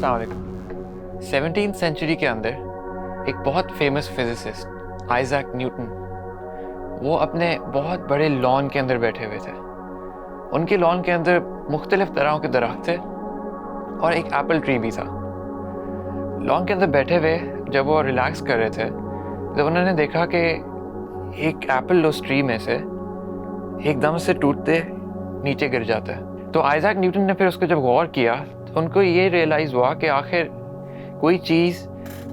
अस्सलाम वालेकुम। 17th century के अंदर एक बहुत फेमस फिजिसिस्ट आइजैक न्यूटन, वो अपने बहुत बड़े लॉन के अंदर बैठे हुए थे। उनके लॉन के अंदर मुख्तलिफ तरह के दरख्त थे और एक एप्पल ट्री भी था। लॉन के अंदर बैठे हुए जब वो रिलैक्स कर रहे थे, जब उन्होंने देखा कि एक एप्पल उस ट्री में से एकदम से टूटते नीचे गिर जाता है। तो आइजैक न्यूटन ने फिर उसको जब गौर किया तो उनको ये रियलाइज़ हुआ कि आखिर कोई चीज़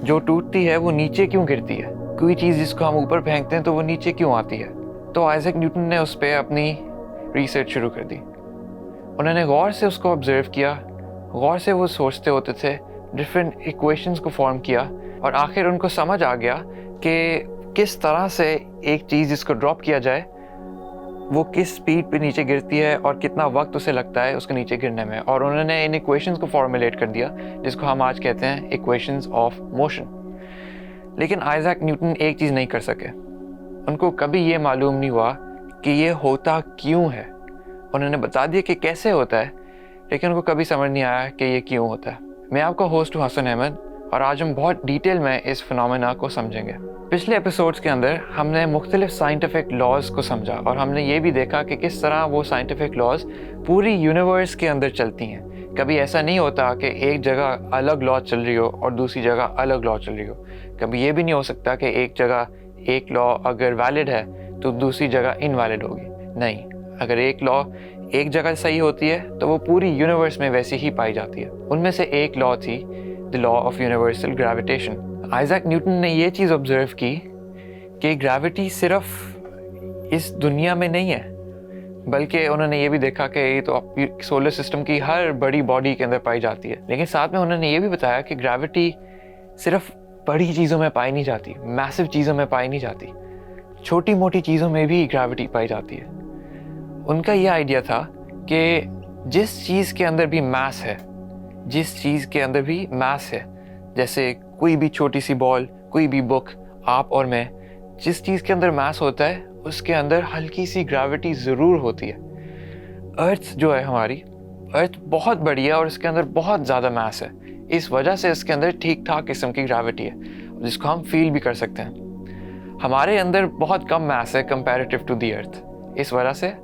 जो टूटती है वो नीचे क्यों गिरती है, कोई चीज़ जिसको हम ऊपर फेंकते हैं तो वो नीचे क्यों आती है। तो आइजैक न्यूटन ने उस पर अपनी रिसर्च शुरू कर दी। उन्होंने गौर से उसको ऑब्जर्व किया, गौर से वो सोचते होते थे, डिफरेंट इक्वेशंस को फॉर्म किया और आखिर उनको समझ आ गया कि किस तरह से एक चीज़ जिसको ड्रॉप किया जाए वो किस स्पीड पे नीचे गिरती है और कितना वक्त उसे लगता है उसके नीचे गिरने में। और उन्होंने इन इक्वेशंस को फॉर्मुलेट कर दिया जिसको हम आज कहते हैं इक्वेशंस ऑफ मोशन। लेकिन आइजैक न्यूटन एक चीज़ नहीं कर सके, उनको कभी ये मालूम नहीं हुआ कि ये होता क्यों है। उन्होंने बता दिया कि कैसे होता है, लेकिन उनको कभी समझ नहीं आया कि ये क्यों होता है। मैं आपका होस्ट हूँ हसन अहमद और आज हम बहुत डिटेल में इस फिनोमेना को समझेंगे। पिछले एपिसोड्स के अंदर हमने मुख्तलिफ साइंटिफिक लॉज को समझा और हमने ये भी देखा कि किस तरह वो साइंटिफिक लॉज पूरी यूनिवर्स के अंदर चलती हैं। कभी ऐसा नहीं होता कि एक जगह अलग लॉ चल रही हो और दूसरी जगह अलग लॉ चल रही हो। कभी ये भी नहीं हो सकता कि एक जगह एक लॉ अगर वैलिड है तो दूसरी जगह इनवैलिड होगी। नहीं, अगर एक लॉ एक जगह सही होती है तो वो पूरी यूनिवर्स में वैसी ही पाई जाती है। उनमें से एक लॉ थी the law of universal gravitation. Isaac Newton ने ये चीज़ ऑब्जर्व की कि ग्रेविटी सिर्फ इस दुनिया में नहीं है, बल्कि उन्होंने ये भी देखा कि ये तो सोलर सिस्टम की हर बड़ी बॉडी के अंदर पाई जाती है। लेकिन साथ में उन्होंने ये भी बताया कि ग्रेविटी सिर्फ बड़ी चीज़ों में पाई नहीं जाती, मैसिव चीज़ों में पाई नहीं जाती, छोटी मोटी चीज़ों में भी ग्रेविटी पाई जाती है। उनका ये आइडिया था कि जिस चीज़ के अंदर भी मास है, जिस चीज़ के अंदर भी मास है, जैसे कोई भी छोटी सी बॉल, कोई भी बुक, आप और मैं, जिस चीज़ के अंदर मास होता है उसके अंदर हल्की सी ग्रेविटी ज़रूर होती है। अर्थ जो है हमारी, अर्थ बहुत बड़ी है और इसके अंदर बहुत ज़्यादा मास है। इस वजह से इसके अंदर ठीक ठाक किस्म की ग्रेविटी है जिसको हम फील भी कर सकते हैं। हमारे अंदर बहुत कम मास है कंपैरेटिव टू दी अर्थ। इस वजह से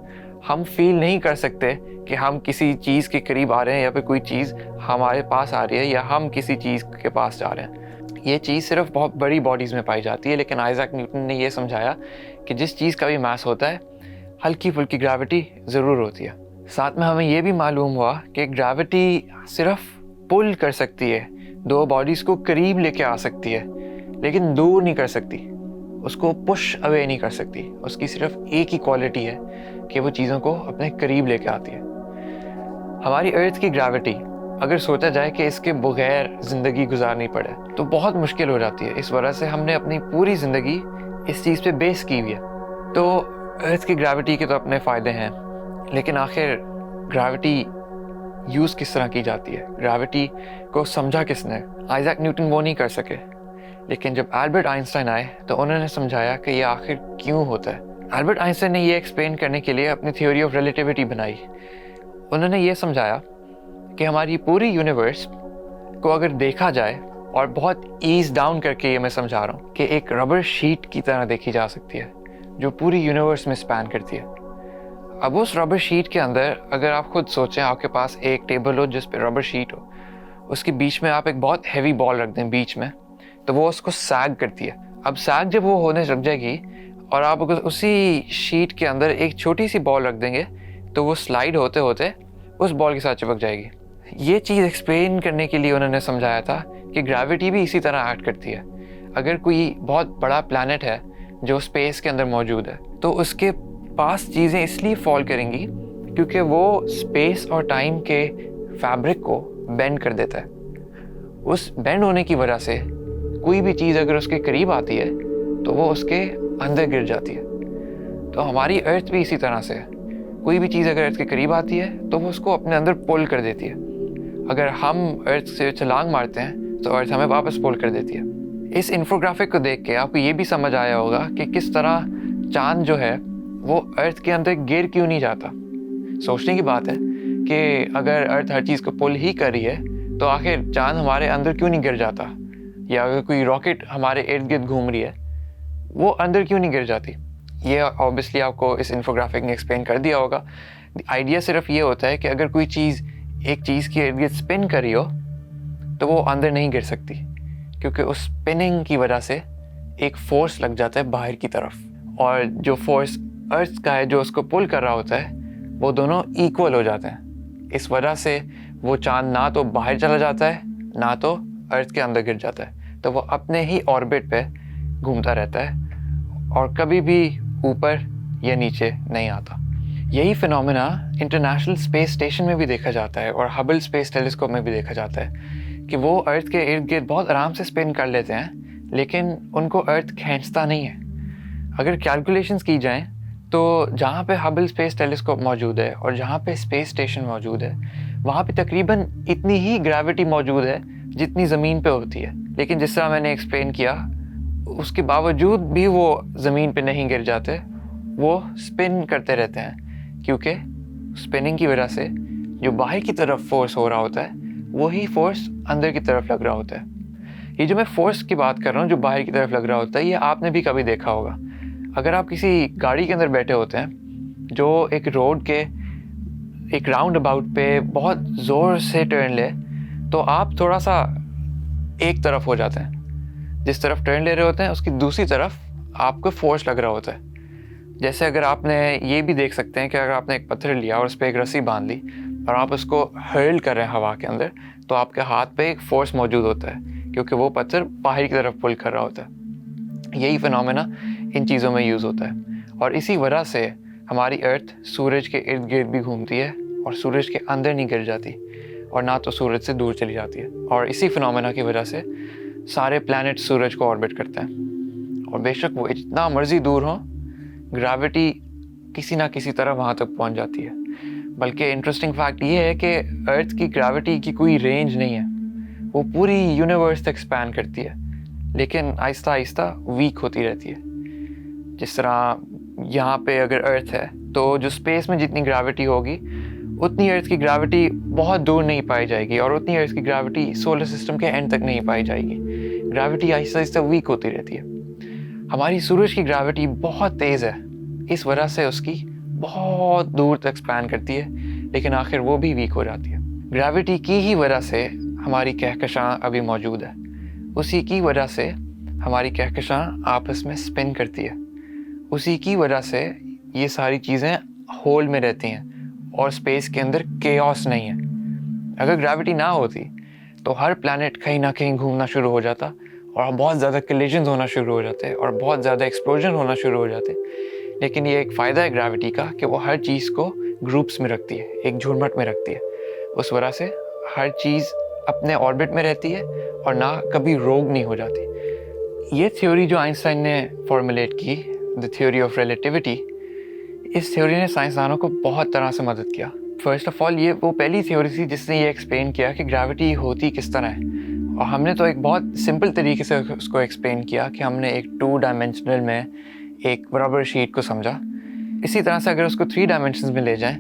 हम फील नहीं कर सकते कि हम किसी चीज़ के करीब आ रहे हैं या फिर कोई चीज़ हमारे पास आ रही है या हम किसी चीज़ के पास जा रहे हैं। ये चीज़ सिर्फ बहुत बड़ी बॉडीज़ में पाई जाती है। लेकिन आइजैक न्यूटन ने ये समझाया कि जिस चीज़ का भी मास होता है हल्की फुल्की ग्रेविटी ज़रूर होती है। साथ में हमें ये भी मालूम हुआ कि ग्रेविटी सिर्फ पुल कर सकती है, दो बॉडीज़ को करीब लेके आ सकती है, लेकिन दूर नहीं कर सकती, उसको पुश अवे नहीं कर सकती। उसकी सिर्फ एक ही क्वालिटी है कि वो चीज़ों को अपने करीब लेके आती है। हमारी अर्थ की ग्रेविटी अगर सोचा जाए कि इसके बगैर ज़िंदगी गुजारनी पड़े तो बहुत मुश्किल हो जाती है। इस वजह से हमने अपनी पूरी ज़िंदगी इस चीज़ पे बेस की हुई है। तो अर्थ की ग्रेविटी के तो अपने फ़ायदे हैं, लेकिन आखिर ग्रेविटी यूज़ किस तरह की जाती है, ग्रेविटी को समझा किसने? आइजैक न्यूटन वो नहीं कर सके, लेकिन जब एल्बर्ट आइंस्टाइन आए तो उन्होंने समझाया कि ये आखिर क्यों होता है। एल्बर्ट आइंस्टाइन ने ये एक्सप्लेन करने के लिए अपनी थ्योरी ऑफ रिलेटिविटी बनाई। उन्होंने ये समझाया कि हमारी पूरी यूनिवर्स को अगर देखा जाए, और बहुत ईज डाउन करके ये मैं समझा रहा हूँ, कि एक रबर शीट की तरह देखी जा सकती है जो पूरी यूनिवर्स में स्पैन करती है। अब उस रबर शीट के अंदर अगर आप खुद सोचें, आपके पास एक टेबल हो जिस पे रबर शीट हो, उसके बीच में आप एक बहुत हैवी बॉल रख दें बीच में, तो वो उसको सैग करती है। अब सैग जब वो होने लग जाएगी और आप अगर उसी शीट के अंदर एक छोटी सी बॉल रख देंगे तो वो स्लाइड होते होते उस बॉल के साथ चिपक जाएगी। ये चीज़ एक्सप्लेन करने के लिए उन्होंने समझाया था कि ग्रेविटी भी इसी तरह एक्ट करती है। अगर कोई बहुत बड़ा प्लैनेट है जो स्पेस के अंदर मौजूद है तो उसके पास चीज़ें इसलिए फॉल करेंगी क्योंकि वो स्पेस और टाइम के फैब्रिक को बेंड कर देता है। उस बेंड होने की वजह से कोई भी चीज़ अगर उसके करीब आती है तो वो उसके अंदर गिर जाती है। तो हमारी अर्थ भी इसी तरह से है। कोई भी चीज़ अगर अर्थ के करीब आती है तो वो उसको अपने अंदर पुल कर देती है। अगर हम अर्थ से छलांग मारते हैं तो अर्थ हमें वापस पुल कर देती है। इस इन्फोग्राफिक को देख के आपको ये भी समझ आया होगा कि किस तरह चांद जो है वो अर्थ के अंदर गिर क्यों नहीं जाता। सोचने की बात है कि अगर अर्थ हर चीज़ को पुल ही कर रही है तो आखिर चांद हमारे अंदर क्यों नहीं गिर जाता, या अगर कोई रॉकेट हमारे इर्द गिर्द घूम रही है वो अंदर क्यों नहीं गिर जाती। ये ऑब्वियसली आपको इस इन्फोग्राफिक ने एक्सप्लेन कर दिया होगा। आइडिया सिर्फ ये होता है कि अगर कोई चीज़ एक चीज़ के इर्द गिर्द स्पिन कर रही हो तो वो अंदर नहीं गिर सकती, क्योंकि उस स्पिनिंग की वजह से एक फोर्स लग जाता है बाहर की तरफ, और जो फोर्स अर्थ का है जो उसको पुल कर रहा होता है वो दोनों इक्वल हो जाते हैं। इस वजह से वो चांद ना तो बाहर चला जाता है ना तो अर्थ के अंदर गिर जाता है, तो वो अपने ही ऑर्बिट पे घूमता रहता है और कभी भी ऊपर या नीचे नहीं आता। यही फिनोमेना इंटरनेशनल स्पेस स्टेशन में भी देखा जाता है और हबल स्पेस टेलीस्कोप में भी देखा जाता है कि वो अर्थ के इर्द गिर्द बहुत आराम से स्पिन कर लेते हैं, लेकिन उनको अर्थ खींचता नहीं है। अगर कैलकुलेशंस की जाएं तो जहाँ पे हबल स्पेस टेलीस्कोप मौजूद है और जहाँ पे स्पेस स्टेशन मौजूद है वहाँ पे तकरीबन इतनी ही ग्रेविटी मौजूद है जितनी ज़मीन पे होती है, लेकिन जिस तरह मैंने एक्सप्लेन किया उसके बावजूद भी वो ज़मीन पे नहीं गिर जाते, वो स्पिन करते रहते हैं, क्योंकि स्पिनिंग की वजह से जो बाहर की तरफ फोर्स हो रहा होता है वही फोर्स अंदर की तरफ लग रहा होता है। ये जो मैं फोर्स की बात कर रहा हूँ जो बाहर की तरफ लग रहा होता है, ये आपने भी कभी देखा होगा। अगर आप किसी गाड़ी के अंदर बैठे होते हैं जो एक रोड के एक राउंड अबाउट पे बहुत ज़ोर से टर्न ले, तो आप थोड़ा सा एक तरफ हो जाते हैं। जिस तरफ टर्न ले रहे होते हैं उसकी दूसरी तरफ आपको फोर्स लग रहा होता है। जैसे अगर आपने ये भी देख सकते हैं कि अगर आपने एक पत्थर लिया और उस पर एक रस्सी बांध ली और आप उसको हर्ल कर रहे हैं हवा के अंदर, तो आपके हाथ पे एक फोर्स मौजूद होता है, क्योंकि वो पत्थर बाहर की तरफ पुल कर रहा होता है। यही फिनोमेना इन चीज़ों में यूज़ होता है, और इसी वजह से हमारी अर्थ सूरज के इर्द गिर्द भी घूमती है और सूरज के अंदर नहीं गिर जाती और ना तो सूरज से दूर चली जाती है। और इसी फिनोमेना की वजह से सारे प्लैनेट सूरज को ऑर्बिट करते हैं, और बेशक वो जितना मर्जी दूर हो ग्रेविटी किसी ना किसी तरह वहाँ तक पहुँच जाती है। बल्कि इंटरेस्टिंग फैक्ट ये है कि अर्थ की ग्रेविटी की कोई रेंज नहीं है, वो पूरी यूनिवर्स तक स्पैन करती है, लेकिन आहिस्ता आहिस्ता वीक होती रहती है। जिस तरह यहाँ पे अगर अर्थ है तो जो स्पेस में जितनी ग्रेविटी होगी उतनी अर्थ की ग्रेविटी बहुत दूर नहीं पाई जाएगी, और उतनी अर्थ की ग्रेविटी सोलर सिस्टम के एंड तक नहीं पाई जाएगी। ग्रेविटी आहिस्ता आहिस्ता वीक होती रहती है। हमारी सूरज की ग्रेविटी बहुत तेज़ है, इस वजह से उसकी बहुत दूर तक स्पैन करती है, लेकिन आखिर वो भी वीक हो जाती है। ग्रेविटी की ही वजह से हमारी कहकशां अभी मौजूद है, उसी की वजह से हमारी कहकशां आपस में स्पिन करती है, उसी की वजह से ये सारी चीज़ें होल में रहती हैं और स्पेस के अंदर केओस नहीं है। अगर ग्रेविटी ना होती तो हर प्लैनेट कहीं ना कहीं घूमना शुरू हो जाता और बहुत ज़्यादा कोलिजन्स होना शुरू हो जाते और बहुत ज़्यादा एक्सप्लोजन होना शुरू हो जाते। लेकिन ये एक फ़ायदा है ग्रेविटी का कि वो हर चीज़ को ग्रुप्स में रखती है, एक झुरमुट में रखती है। उस वजह से हर चीज़ अपने ऑर्बिट में रहती है और ना कभी रोग नहीं हो जाती। ये थ्योरी जो आइंस्टाइन ने फॉर्मुलेट की, द थ्योरी ऑफ रिलेटिविटी, इस थ्योरी ने साइंसदानों को बहुत तरह से मदद किया। फर्स्ट ऑफ ऑल ये वो पहली थ्योरी थी जिसने ये एक्सप्लेन किया कि ग्रेविटी होती किस तरह है, और हमने तो एक बहुत सिंपल तरीके से उसको एक्सप्लेन किया कि हमने एक 2 डायमेंशनल में एक रबर शीट को समझा। इसी तरह से अगर उसको 3 डायमेंशंस में ले जाएं,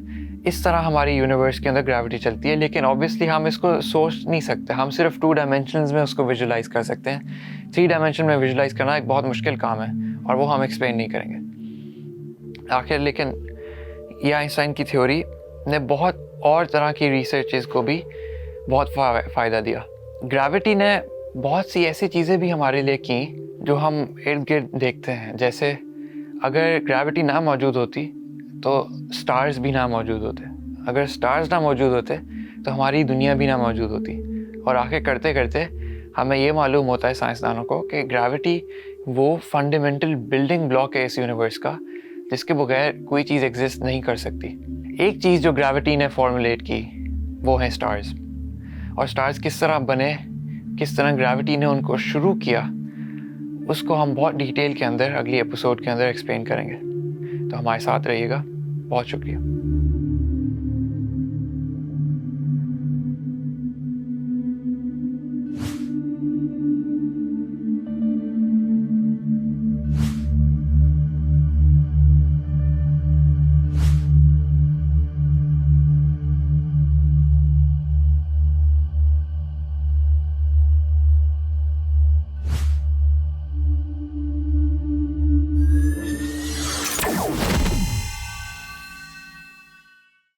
इस तरह हमारी यूनिवर्स के अंदर ग्रेविटी चलती है। लेकिन ऑब्वियसली हम इसको सोच नहीं सकते, हम सिर्फ 2 डायमेंशंस में उसको विजुलाइज कर सकते हैं। 3 डायमेंशन में विजुलाइज करना एक बहुत मुश्किल काम है और वो हम एक्सप्लेन नहीं करेंगे आखिर। लेकिन ये आइंस्टाइन की थ्योरी ने बहुत और तरह की रिसर्चेस को भी बहुत फ़ायदा दिया। ग्रेविटी ने बहुत सी ऐसी चीज़ें भी हमारे लिए की जो हम इर्द गिर्द देखते हैं। जैसे अगर ग्रेविटी ना मौजूद होती तो स्टार्स भी ना मौजूद होते, अगर स्टार्स ना मौजूद होते तो हमारी दुनिया भी ना मौजूद होती। और आगे करते करते हमें ये मालूम होता है साइंसदानों को कि ग्रेविटी वो फंडामेंटल बिल्डिंग ब्लॉक है इस यूनिवर्स का, जिसके बगैर कोई चीज़ एग्जिस्ट नहीं कर सकती। एक चीज़ जो ग्रेविटी ने फॉर्मुलेट की वो है स्टार्स। और स्टार्स किस तरह बने, किस तरह ग्रेविटी ने उनको शुरू किया, उसको हम बहुत डिटेल के अंदर अगली एपिसोड के अंदर एक्सप्लेन करेंगे। तो हमारे साथ रहिएगा। बहुत शुक्रिया।